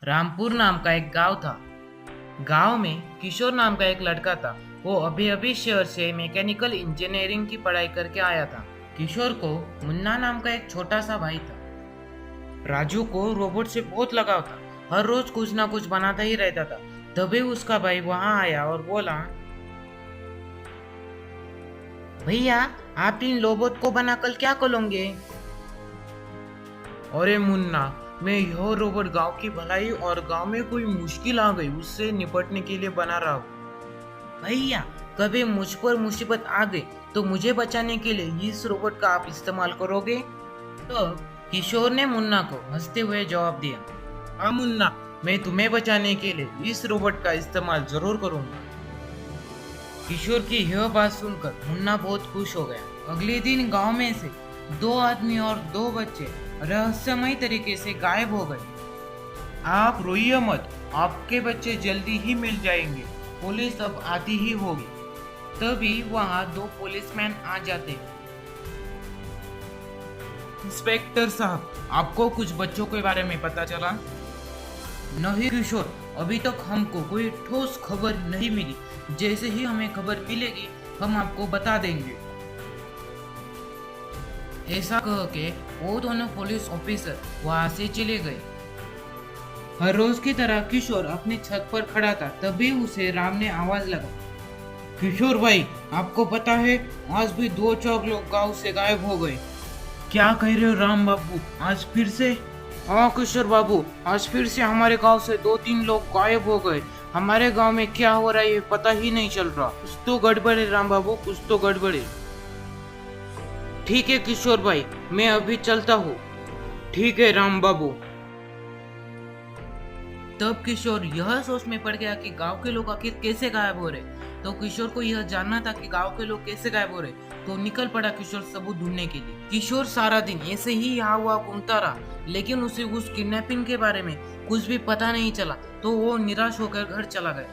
रामपुर नाम का एक गांव था। गांव में किशोर नाम का एक लड़का था। वो अभी अभी शहर से मैकेनिकल इंजीनियरिंग की पढ़ाई करके आया था। किशोर को मुन्ना नाम का एक छोटा सा भाई था। राजू को रोबोट से बहुत लगाव था। हर रोज कुछ ना कुछ बनाता ही रहता था। तभी उसका भाई वहां आया और बोला, भैया आप इन रोबोट को बनाकर क्या करोगे? अरे मुन्ना, मैं यह रोबोट गांव की भलाई और गांव में कोई मुश्किल आ गई उससे निपटने के लिए बना रहा हूँ। भैया कभी मुझ पर मुसीबत आ गई तो मुझे बचाने के लिए इस रोबोट का आप इस्तेमाल करोगे? तो किशोर ने मुन्ना को हंसते हुए जवाब दिया, हाँ मुन्ना, मैं तुम्हें बचाने के लिए इस रोबोट का इस्तेमाल जरूर करूंगा। किशोर की यह बात सुनकर मुन्ना बहुत खुश हो गया। अगले दिन गांव में से 2 आदमी और 2 बच्चे रहस्यमय तरीके से गायब हो गए। आप रोइए मत, आपके बच्चे जल्दी ही मिल जाएंगे, पुलिस अब आती ही होगी। तभी वहां 2 पुलिसमैन आ जाते। इंस्पेक्टर साहब, आपको कुछ बच्चों के बारे में पता चला? नहीं किशोर, अभी तक हमको कोई ठोस खबर नहीं मिली। जैसे ही हमें खबर मिलेगी हम आपको बता देंगे। ऐसा कह के वो दोनों पुलिस ऑफिसर वहां से चले गए। हर रोज की तरह किशोर अपनी छत पर खड़ा था। तभी उसे राम ने आवाज लगा, किशोर भाई, आपको पता है आज भी 2-4 लोग गांव से गायब हो गए। क्या कह रहे हो राम बाबू, आज फिर से? हाँ किशोर बाबू, आज फिर से हमारे गांव से 2-3 लोग गायब हो गए। हमारे गांव में क्या हो रहा है ये पता ही नहीं चल रहा। कुछ तो गड़बड़ है राम बाबू, कुछ तो गड़बड़ है। ठीक है किशोर भाई, मैं अभी चलता हूँ। ठीक है राम बाबू। तब किशोर यह सोच में पड़ गया कि गांव के लोग आखिर कैसे गायब हो रहे। तो किशोर को यह जानना था कि गांव के लोग कैसे गायब हो रहे। तो निकल पड़ा किशोर सबूत ढूंढने के लिए। किशोर सारा दिन ऐसे ही यहाँ वहाँ घूमता रहा, लेकिन उसे उस किडनैपिंग के बारे में कुछ भी पता नहीं चला। तो वो निराश होकर घर चला गया।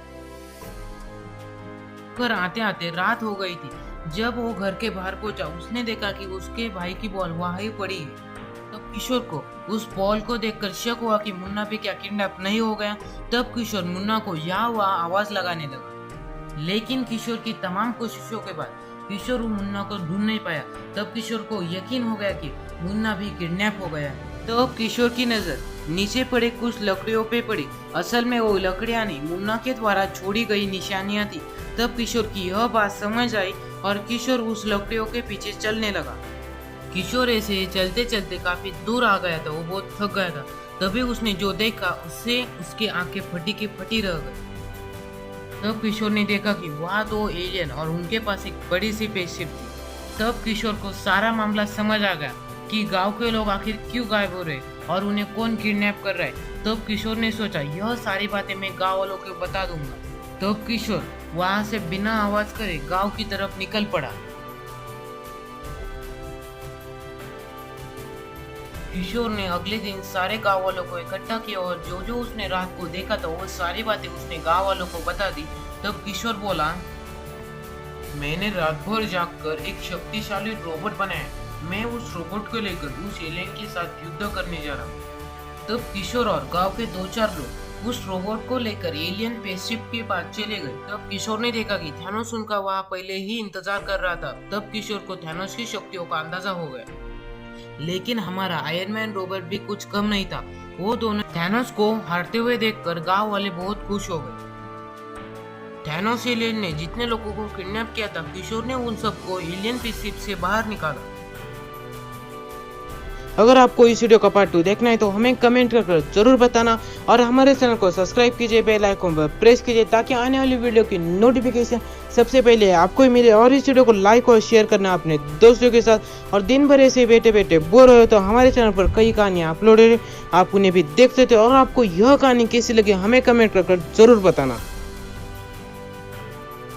घर आते आते रात हो गई थी। जब वो घर के बाहर पहुंचा, उसने देखा कि उसके भाई की बॉल वहां ही पड़ी है। तब किशोर को उस बॉल को देखकर शक हुआ कि मुन्ना भी क्या किडनैप नहीं हो गया। तब किशोर मुन्ना को यहाँ वहाँ आवाज लगाने लगा, लेकिन किशोर की तमाम कोशिशों के बाद किशोर मुन्ना को ढूंढ नहीं पाया। तब किशोर को यकीन हो गया कि मुन्ना भी किडनैप हो गया। तो किशोर की नजर नीचे पड़े कुछ लकड़ियों पे पड़ी। असल में वो लकड़ियां नहीं, मुन्ना के द्वारा छोड़ी गई निशानियां थी। तब किशोर की यह बात समझ आई और किशोर उस लकड़ियों के पीछे चलने लगा। किशोर ऐसे चलते चलते काफी दूर आ गया था। वो बहुत थक गया था। तभी उसने जो देखा उससे उसकी आंखें फटी की फटी रह गई। तब किशोर ने देखा कि वहाँ 2 एलियन और उनके पास एक बड़ी सी स्पेसशिप थी। तब किशोर को सारा मामला समझ आ गया कि गांव के लोग आखिर क्यों गायब हो रहे और उन्हें कौन किडनैप कर रहा है। तब किशोर ने सोचा यह सारी बातें मैं गांव वालों को बता दूंगा। तब किशोर वहां से बिना आवाज करे गांव की तरफ निकल पड़ा। किशोर ने अगले दिन सारे गांव वालों को इकट्ठा किया और जो जो उसने रात को देखा था वो सारी बातें उसने गांव वालों को बता दी। तब किशोर बोला, मैंने रात भर जागकर एक शक्तिशाली रोबोट बनाया। मैं उस रोबोट को लेकर उस एलियन के साथ युद्ध करने जा रहा हूँ। तब किशोर और गांव के 2-4 लोग उस रोबोट को लेकर एलियन स्पेसशिप के पास चले गए। तब किशोर ने देखा कि थैनोस उनका वहां पहले ही इंतजार कर रहा था। तब किशोर को थैनोस की शक्तियों का अंदाजा हो गया, लेकिन हमारा आयरन मैन रोबोट भी कुछ कम नहीं था। वो दोनों थैनोस को हारते हुए देखकर गांव वाले बहुत खुश हो गए। थैनोस एलियन ने जितने लोगों को किडनैप किया था, किशोर ने उन सबको एलियन स्पेसशिप से बाहर निकाला। अगर आपको इस वीडियो का पार्ट 2 देखना है तो हमें कमेंट कर जरूर बताना और हमारे चैनल को सब्सक्राइब कीजिए, बेल आइकन पर प्रेस कीजिए ताकि आने वाली वीडियो की नोटिफिकेशन सबसे पहले आपको ही मिले। और इस वीडियो को लाइक और शेयर करना अपने दोस्तों के साथ। और दिन भर ऐसे बैठे बैठे बोर हो तो हमारे चैनल पर कई कहानियाँ अपलोड है, आप उन्हें भी देख सकते हो। और आपको यह कहानी कैसी लगी हमें कमेंट कर जरूर बताना।